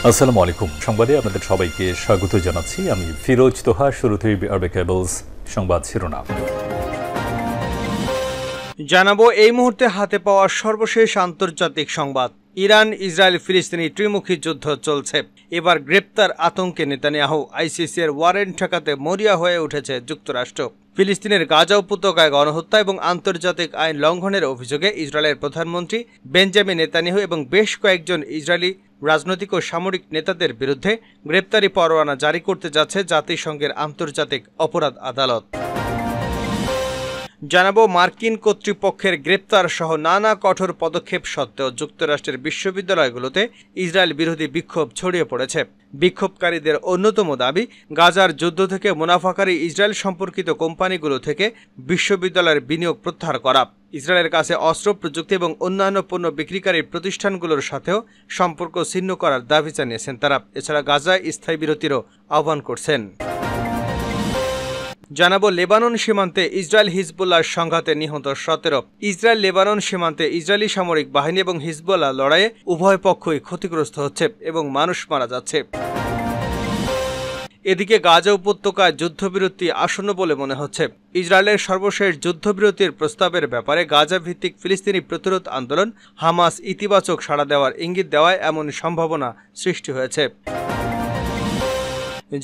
আসসালামু আলাইকুম। সংবাদে আপনাদের সবাইকে স্বাগত জানাচ্ছি। আমি ফিরোজ তোহা। শুরুতেই আরবে কেবলস সংবাদ শিরোনাম জানাবো এই মুহূর্তে হাতে পাওয়া সর্বশেষ আন্তর্জাতিক সংবাদ। ইরান ইসরায়েল ফিলিস্তিনি ত্রিমুখী যুদ্ধ চলছে। এবার গ্রেপ্তার আতঙ্কে নেতানিয়াহু। আইসিসির ওয়ারেন্ট ঠেকাতে মরিয়া হয়ে উঠেছে যুক্তরাষ্ট্র। ফিলিস্তিনের গাজা উপত্যকায় গণহত্যা এবং আন্তর্জাতিক আইন লঙ্ঘনের অভিযোগে ইসরায়েলের প্রধানমন্ত্রী বেঞ্জামিন নেতানিয়াহু এবং বেশ কয়েকজন ইসরায়েলি রাজনৈতিক ও সামরিক নেতাদের বিরুদ্ধে গ্রেপ্তারি পরোয়ানা জারি করতে যাচ্ছে জাতিসংঘের আন্তর্জাতিক অপরাধ আদালত। জানাবো মার্কিন কর্তৃপক্ষের গ্রেপ্তার সহ নানা কঠোর পদক্ষেপ সত্ত্বেও যুক্তরাষ্ট্রের বিশ্ববিদ্যালয়গুলোতে ইসরায়েল বিরোধী বিক্ষোভ ছড়িয়ে পড়েছে। বিক্ষোভকারীদের অন্যতম দাবি গাজার যুদ্ধ থেকে মুনাফাকারী ইসরায়েল সম্পর্কিত কোম্পানিগুলো থেকে বিশ্ববিদ্যালয়ের বিনিয়োগ প্রত্যাহার করা, ইসরায়েলের কাছে অস্ত্র প্রযুক্তি এবং অন্যান্য পণ্য বিক্রিকারী প্রতিষ্ঠানগুলোর সাথেও সম্পর্ক ছিন্ন করার দাবি জানিয়েছেন তারা। এছাড়া গাজায় স্থায়ী বিরতিরও আহ্বান করছেন। জানাবো লেবানন সীমান্তে ইসরায়েল হিজবুল্লাহর সংঘাতে নিহত 17। ইসরায়েল লেবানন সীমান্তে ইসরায়েলি সামরিক বাহিনী এবং হিজবুল্লাহ লড়াইয়ে উভয় পক্ষই ক্ষতিগ্রস্ত হচ্ছে এবং মানুষ মারা যাচ্ছে। এদিকে গাজা উপত্যকায় যুদ্ধবিরতি আসন্ন বলে মনে হচ্ছে। ইসরায়েলের সর্বশেষ যুদ্ধবিরতির প্রস্তাবের ব্যাপারে গাজা ভিত্তিক ফিলিস্তিনি প্রতিরোধ আন্দোলন হামাস ইতিবাচক সাড়া দেওয়ার ইঙ্গিত দেওয়ায় এমন সম্ভাবনা সৃষ্টি হয়েছে।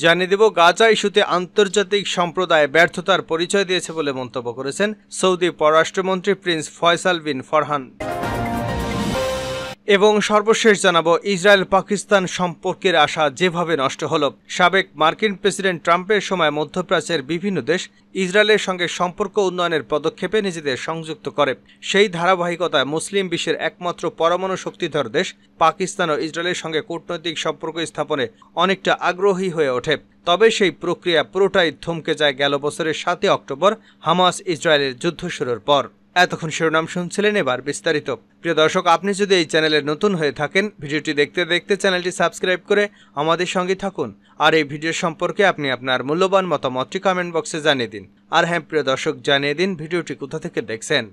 জানিয়ে দেব গাজা ইস্যুতে আন্তর্জাতিক সম্প্রদায় ব্যর্থতার পরিচয় দিয়েছে বলে মন্তব্য করেছেন সৌদি পররাষ্ট্রমন্ত্রী প্রিন্স ফয়সাল বিন ফরহান। এবং সর্বশেষ জানাবো ইসরায়েল পাকিস্তান সম্পর্কের আশা যেভাবে নষ্ট হল। সাবেক মার্কিন প্রেসিডেন্ট ট্রাম্পের সময় মধ্যপ্রাচ্যের বিভিন্ন দেশ ইসরায়েলের সঙ্গে সম্পর্ক উন্নয়নের পদক্ষেপে নিজেদের সংযুক্ত করে। সেই ধারাবাহিকতায় মুসলিম বিশ্বের একমাত্র পরমাণু শক্তিধর দেশ পাকিস্তান ও ইসরায়েলের সঙ্গে কূটনৈতিক সম্পর্ক স্থাপনে অনেকটা আগ্রহী হয়ে ওঠে। তবে সেই প্রক্রিয়া পুরোটাই থমকে যায় গেল বছরের 7 অক্টোবর হামাস ইসরায়েলের যুদ্ধ শুরুর পর। এতক্ষণ শিরোনাম শুনছিলেন, এবার বিস্তারিত। প্রিয় দর্শক, আপনি যদি এই চ্যানেলের নতুন হয়ে থাকেন, ভিডিওটি দেখতে দেখতে চ্যানেলটি সাবস্ক্রাইব করে আমাদের সঙ্গে থাকুন। আর এই ভিডিও সম্পর্কে আপনি আপনার মূল্যবান মতামতটি কমেন্ট বক্সে জানিয়ে দিন। আর হ্যাঁ প্রিয় দর্শক, জানিয়ে দিন ভিডিওটি কোথা থেকে দেখছেন।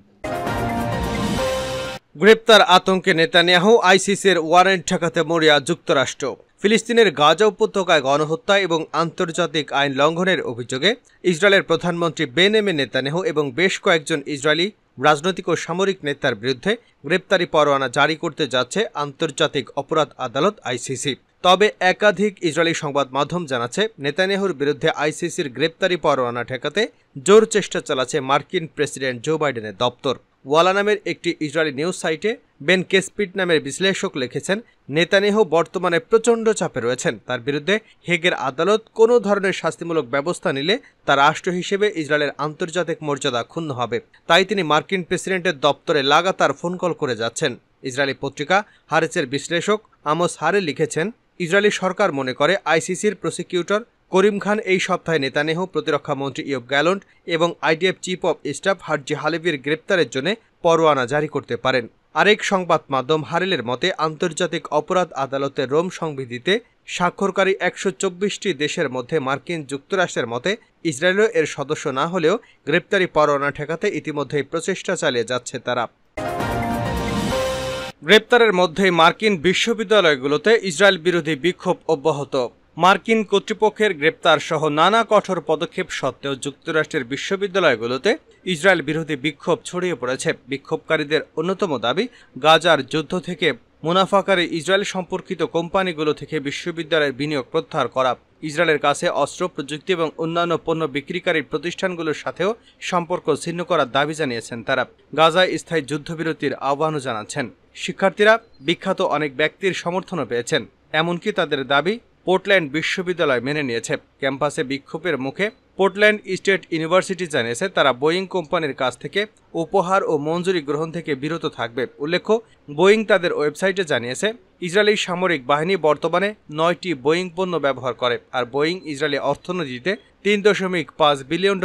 গ্রেপ্তার আতঙ্কে নেতানিয়াহু। আইসিসির ওয়ারেন্ট ঠেকাতে মরিয়া যুক্তরাষ্ট্র। ফিলিস্তিনের গাজা উপত্যকায় গণহত্যা এবং আন্তর্জাতিক আইন লঙ্ঘনের অভিযোগে ইসরায়েলের প্রধানমন্ত্রী বেঞ্জামিন নেতানিয়াহু এবং বেশ কয়েকজন ইসরায়েলি রাজনৈতিক ও সামরিক নেতার বিরুদ্ধে গ্রেপ্তারি পরোয়ানা জারি করতে যাচ্ছে আন্তর্জাতিক অপরাধ আদালত আইসিসি। তবে একাধিক ইসরায়েলি সংবাদ মাধ্যম জানাচ্ছে নেতানিয়াহুর বিরুদ্ধে আইসিসির গ্রেপ্তারি পরোয়ানা ঠেকাতে জোর চেষ্টা চালাচ্ছে মার্কিন প্রেসিডেন্ট জো বাইডেনের দপ্তর। ওয়ালা নামের একটি ইসরায়েলি নিউজ সাইটে বেন কেসপিট নামের বিশ্লেষক লিখেছেন, নেতানিয়াহু বর্তমানে প্রচণ্ড চাপে রয়েছেন। তার বিরুদ্ধে হেগের আদালত কোনো ধরনের শাস্তিমূলক ব্যবস্থা নিলে তা রাষ্ট্র হিসেবে ইসরায়েলের আন্তর্জাতিক মর্যাদা ক্ষুণ্ণ হবে। তাই তিনি মার্কিন প্রেসিডেন্টের দপ্তরে লাগাতার ফোন কল করে যাচ্ছেন। ইসরায়েলি পত্রিকা হারেসের বিশ্লেষক আমোস হারে লিখেছেন, ইসরায়েলি সরকার মনে করে আইসিসির প্রসিকিউটর করিম খান এই সপ্তাহে নেতানিয়াহু, প্রতিরক্ষা মন্ত্রী ইয়োব গ্যালন্ট এবং IDF chief of staff Herzi হালেভির গ্রেপ্তারের জন্য পরোয়ানা জারি করতে পারেন। আরেক সংবাদ মাধ্যম হারেলের মতে আন্তর্জাতিক অপরাধ আদালতের রোম সংবিধিতে স্বাক্ষরকারী 124টি দেশের মধ্যে মার্কিন যুক্তরাষ্ট্রের মতে ইসরায়েলও এর সদস্য না হলেও গ্রেপ্তারি পরোয়ানা ঠেকাতে ইতিমধ্যেই প্রচেষ্টা চালিয়ে যাচ্ছে তারা। গ্রেপ্তারের মধ্যেই মার্কিন বিশ্ববিদ্যালয়গুলোতে ইসরায়েল বিরোধী বিক্ষোভ অব্যাহত। মার্কিন কর্তৃপক্ষের গ্রেপ্তার সহ নানা কঠোর পদক্ষেপ সত্ত্বেও যুক্তরাষ্ট্রের বিশ্ববিদ্যালয়গুলোতে ইসরায়েল বিরোধী বিক্ষোভ ছড়িয়ে পড়েছে। বিক্ষোভকারীদের অন্যতম দাবি গাজার যুদ্ধ থেকে মুনাফাকারী ইসরায়েল সম্পর্কিত কোম্পানিগুলো থেকে বিশ্ববিদ্যালয়ের বিনিয়োগ প্রত্যাহার করা, ইসরায়েলের কাছে অস্ত্র প্রযুক্তি এবং অন্যান্য পণ্য বিক্রিকারী প্রতিষ্ঠানগুলোর সাথেও সম্পর্ক ছিন্ন করার দাবি জানিয়েছেন তারা। গাজায় স্থায়ী যুদ্ধবিরতির আহ্বানও জানাচ্ছেন। শিক্ষার্থীরা বিখ্যাত অনেক ব্যক্তির সমর্থনও পেয়েছেন, এমনকি তাদের দাবি পোর্টল্যান্ড বিশ্ববিদ্যালয় মেনে নিয়েছে। ক্যাম্পাসে বিক্ষোভের মুখে পোর্টল্যান্ড স্টেট ইউনিভার্সিটি জানিয়েছে তারা বোয়িং কোম্পানির কাছ থেকে উপহার ও মঞ্জুরি গ্রহণ থেকে বিরত থাকবে। উল্লেখ্য, বোয়িং তাদের ওয়েবসাইটে জানিয়েছে ইসরায়েলি সামরিক বাহিনী বর্তমানে 9টি বোয়িং পণ্য ব্যবহার করে, আর বোয়িং ইসরায়েলি অর্থনীতিতে $3.5 বিলিয়ন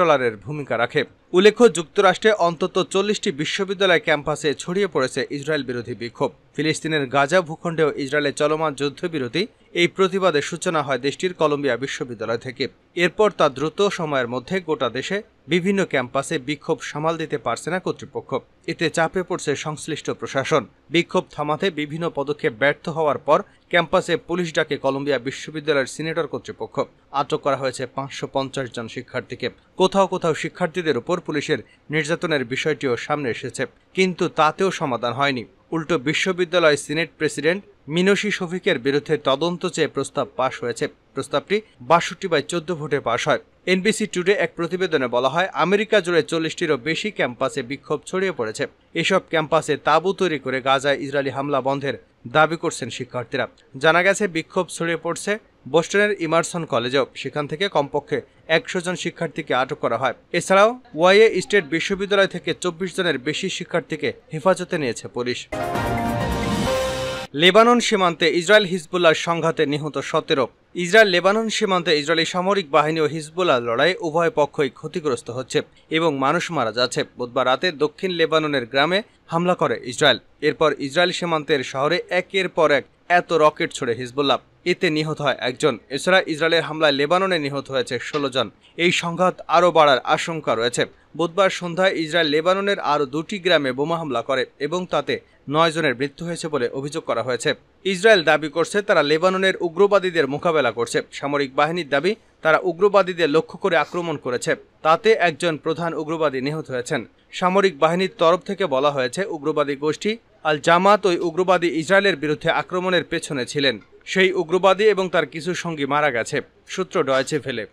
ভূমিকা রাখে। উল্লেখ্য, যুক্তরাষ্ট্রে অন্তত 40টি বিশ্ববিদ্যালয় ক্যাম্পাসে ছড়িয়ে পড়েছে ইসরায়েল বিরোধী বিক্ষোভ। ফিলিস্তিনের গাজা ভূখণ্ডেও ইসরায়েলের চলমান যুদ্ধবিরতি এই প্রতিবাদের সূচনা হয় দেশটির কলম্বিয়া বিশ্ববিদ্যালয় থেকে। এরপর তা দ্রুত সময়ের মধ্যে গোটা দেশে বিভিন্ন ক্যাম্পাসে বিক্ষোভ সামাল দিতে পারছে না কর্তৃপক্ষ। এতে চাপে পড়ছে সংশ্লিষ্ট প্রশাসন। বিক্ষোভ থামাতে বিভিন্ন পদক্ষেপ ব্যর্থ হওয়ার পর ক্যাম্পাসে পুলিশ ডাকে কলম্বিয়া বিশ্ববিদ্যালয়ের সিনেটর কর্তৃপক্ষ। আটক করা হয়েছে 550 জন শিক্ষার্থীকে। কোথাও কোথাও শিক্ষার্থীদের উপর পুলিশের নির্যাতনের বিষয়টিও সামনে এসেছে, কিন্তু তাতেও সমাধান হয়নি। উল্টো বিশ্ববিদ্যালয় সিনেট প্রেসিডেন্ট মিনসি শফিকের বিরুদ্ধে তদন্ত চেয়ে প্রস্তাব পাশ হয়েছে। প্রস্তাবটি 62/14 ভোটে পাশ হয়। এনবিসি টুডে এক প্রতিবেদনে বলা হয়, আমেরিকা জুড়ে 40টিরও বেশি ক্যাম্পাসে বিক্ষোভ ছড়িয়ে পড়েছে। এসব ক্যাম্পাসে তাঁবু তৈরি করে গাজায় ইসরায়েলি হামলা বন্ধের দাবি করছেন শিক্ষার্থীরা। জানা গেছে, বিক্ষোভ ছড়িয়ে পড়ছে বোস্টনের ইমারসন কলেজেও। সেখান থেকে কমপক্ষে 100 জন শিক্ষার্থীকে আটক করা হয়। এছাড়াও ওয়াইএ স্টেট বিশ্ববিদ্যালয় থেকে 24 জনের বেশি শিক্ষার্থীকে হেফাজতে নিয়েছে পুলিশ। লেবানন সীমান্তে ইসরায়েল হিজবুল্লাহর সংঘাতে নিহত 17। ইসরায়েল লেবানন সীমান্তে ইসরায়েলি সামরিক বাহিনী ও হিজবুল্লাহর লড়াইয়ে উভয় পক্ষই ক্ষতিগ্রস্ত হচ্ছে এবং মানুষ মারা যাচ্ছে। বুধবার রাতে দক্ষিণ লেবাননের গ্রামে হামলা করে ইসরায়েল। এরপর ইসরায়েল সীমান্তের শহরে একের পর এক এত রকেট ছোড়ে হিজবুল্লাহ। এতে নিহত হয় 1 জন। এছাড়া ইসরায়েলের হামলায় লেবাননে নিহত হয়েছে 16 জন। এই সংঘাত আরও বাড়ার আশঙ্কা রয়েছে। বুধবার সন্ধ্যায় ইসরায়েল লেবাননের আরও 2টি গ্রামে বোমা হামলা করে এবং তাতে 9 জনের মৃত্যু হয়েছে বলে অভিযোগ করা হয়েছে। ইসরায়েল দাবি করছে তারা লেবাননের উগ্রবাদীদের মোকাবেলা করছে। সামরিক বাহিনীর দাবি তারা উগ্রবাদীদের লক্ষ্য করে আক্রমণ করেছে। তাতে 1 জন প্রধান উগ্রবাদী নিহত হয়েছেন। সামরিক বাহিনীর তরফ থেকে বলা হয়েছে, উগ্রবাদী গোষ্ঠী আল জামাত ওই উগ্রবাদী ইসরায়েলের বিরুদ্ধে আক্রমণের পেছনে ছিলেন। সেই উগ্রবাদী এবং তার কিছু সঙ্গী মারা গেছে। সূত্র ডয়েচে ভেলে।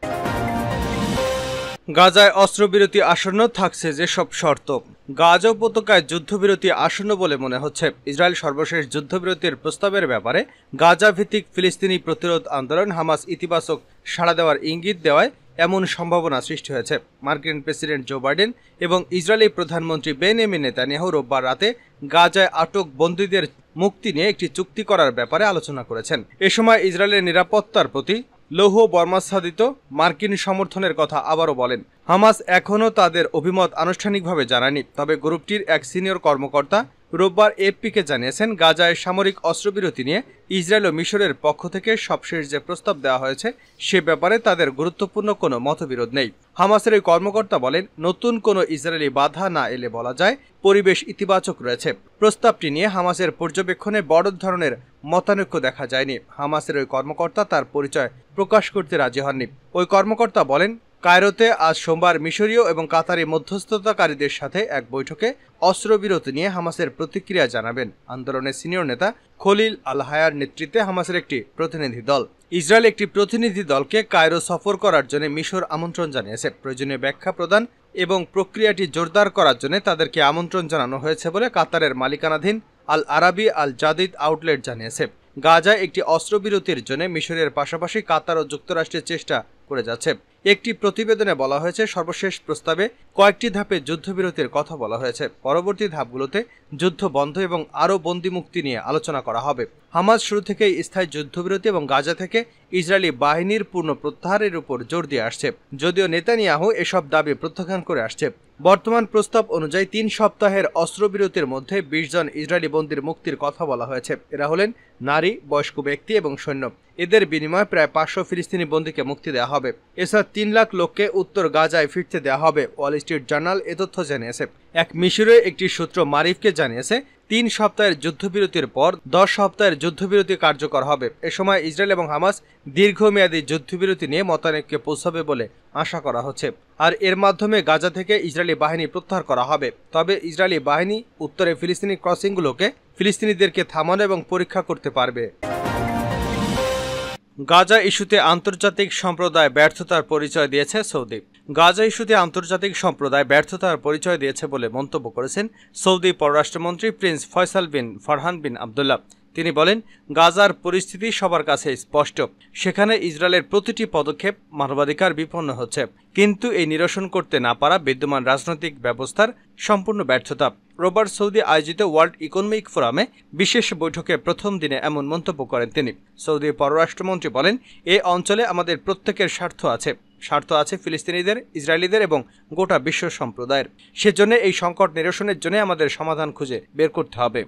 গাজায় অস্ত্রবিরতি আসন্ন, থাকছে যেসব শর্ত। গাজা উপত্যকায় যুদ্ধবিরতি আসন্ন বলে মনে হচ্ছে। ইসরায়েল সর্বশেষ যুদ্ধবিরতির প্রস্তাবের ব্যাপারে গাজা ভিত্তিক ফিলিস্তিনি প্রতিরোধ আন্দোলন হামাস ইতিবাচক সাড়া দেওয়ার ইঙ্গিত দেওয়ায় এমন সম্ভাবনা সৃষ্টি হয়েছে। মার্কিন প্রেসিডেন্ট জো বাইডেন এবং ইসরায়েলি প্রধানমন্ত্রী বেনিয়ামিন নেতানিয়াহু রোববার রাতে গাজায় আটক বন্দীদের মুক্তি নিয়ে একটি চুক্তি করার ব্যাপারে আলোচনা করেছেন। এ সময় ইসরায়েলের নিরাপত্তার প্রতি লৌহ বর্মাচ্ছাদিত মার্কিন সমর্থনের কথা আবারও বলেন। হামাস এখনও তাদের অভিমত আনুষ্ঠানিকভাবে জানায়নি, তবে গ্রুপটির এক সিনিয়র কর্মকর্তা রোববার এএফপিকে জানিয়েছেন, গাজায় সামরিক অস্ত্রবিরতি নিয়ে ইসরায়েল ও মিশরের পক্ষ থেকে সবশেষ যে প্রস্তাব দেওয়া হয়েছে সে ব্যাপারে তাদের গুরুত্বপূর্ণ কোনো মতবিরোধ নেই। হামাসের এই কর্মকর্তা বলেন, নতুন কোনো ইসরায়েলি বাধা না এলে বলা যায় পরিবেশ ইতিবাচক রয়েছে। প্রস্তাবটি নিয়ে হামাসের পর্যবেক্ষণে বড় ধরনের মতানৈক্য দেখা যায়নি। হামাসের ওই কর্মকর্তা তার পরিচয় প্রকাশ করতে রাজি হননি। ওই কর্মকর্তা বলেন, কায়রোতে আজ সোমবার মিশরীয় এবং কাতারি মধ্যস্থতাকারীদের সাথে এক বৈঠকে অস্ত্রবিরতি নিয়ে হামাসের প্রতিক্রিয়া জানাবেন। আন্দোলনের সিনিয়র নেতা খলিল আল হায়ার নেতৃত্বে হামাসের একটি প্রতিনিধি দল। ইসরায়েল একটি প্রতিনিধি দলকে কায়রো সফর করার জন্য মিশর আমন্ত্রণ জানিয়েছে। প্রয়োজনীয় ব্যাখ্যা প্রদান এবং প্রক্রিয়াটি জোরদার করার জন্য তাদেরকে আমন্ত্রণ জানানো হয়েছে বলে কাতারের মালিকানাধীন আল আরাবি আল জাদিদ আউটলেট জানিয়েছে। গাজায় একটি অস্ত্রবিরতির জন্য মিশরের পাশাপাশি কাতার ও যুক্তরাষ্ট্রের চেষ্টা করে যাচ্ছে। একটি প্রতিবেদনে বলা হয়েছে, সর্বশেষ প্রস্তাবে কয়েকটি ধাপে যুদ্ধবিরতির কথা বলা হয়েছে। পরবর্তী ধাপগুলোতে যুদ্ধ বন্ধ এবং আরও বন্দী মুক্তি নিয়ে আলোচনা করা হবে। হামাস শুরু থেকেই স্থায়ী যুদ্ধবিরতি এবং গাজা থেকে ইসরায়েলি বাহিনীর পূর্ণ প্রত্যাহারের উপর জোর দিয়ে আসছে, যদিও নেতানিয়াহু এসব দাবি প্রত্যাখ্যান করে আসছে। বর্তমান প্রস্তাব অনুযায়ী 3 সপ্তাহের অস্ত্রবিরতির মধ্যে 20 জন ইসরায়েলি বন্দীর মুক্তির কথা বলা হয়েছে। এরা হলেন নারী, বয়স্ক ব্যক্তি এবং সৈন্য। এদের বিনিময়ে প্রায় 500 ফিলিস্তিনি বন্দীকে মুক্তি দেওয়া হবে। এছাড়া 3 লাখ লোককে উত্তর গাজায় ফিরতে দেওয়া হবে। ওয়াল স্ট্রিট জার্নাল এ তথ্য জানিয়েছে। এক মিশরের একটি সূত্র মারিফকে জানিয়েছে, 3 সপ্তাহের যুদ্ধবিরতির পর 10 সপ্তাহের যুদ্ধবিরতি কার্যকর হবে। এ সময় ইসরায়েল এবং হামাস দীর্ঘমেয়াদী যুদ্ধবিরতি নিয়ে মতানৈক্যে পৌঁছাবে বলে আশা করা হচ্ছে। আর এর মাধ্যমে গাজা থেকে ইসরায়েলি বাহিনী প্রত্যাহার করা হবে। তবে ইসরায়েলি বাহিনী উত্তরে ফিলিস্তিনি ক্রসিংগুলোকে ফিলিস্তিনিদেরকে থামানো এবং পরীক্ষা করতে পারবে। গাজা ইস্যুতে আন্তর্জাতিক সম্প্রদায় ব্যর্থতার পরিচয় দিয়েছে সৌদি। গাজা ইস্যুতে আন্তর্জাতিক সম্প্রদায় ব্যর্থতার পরিচয় দিয়েছে বলে মন্তব্য করেছেন সৌদি পররাষ্ট্রমন্ত্রী প্রিন্স ফয়সাল বিন ফারহান বিন আবদুল্লাহ। তিনি বলেন, গাজার পরিস্থিতি সবার কাছে স্পষ্ট। সেখানে ইসরায়েলের প্রতিটি পদক্ষেপ মানবাধিকার বিপন্ন হচ্ছে, কিন্তু এই নিরসন করতে না পারা বিদ্যমান রাজনৈতিক ব্যবস্থার সম্পূর্ণ ব্যর্থতা। রোববার সৌদি আয়োজিত ওয়ার্ল্ড ইকোনমিক ফোরামে বিশেষ বৈঠকে প্রথম দিনে এমন মন্তব্য করেন তিনি। সৌদি পররাষ্ট্রমন্ত্রী বলেন, এ অঞ্চলে আমাদের প্রত্যেকের স্বার্থ আছে ফিলিস্তিনিদের, ইসরায়েলিদের এবং গোটা বিশ্ব সম্প্রদায়ের। সেজন্য এই সংকট নিরসনের জন্য আমাদের সমাধান খুঁজে বের করতে হবে।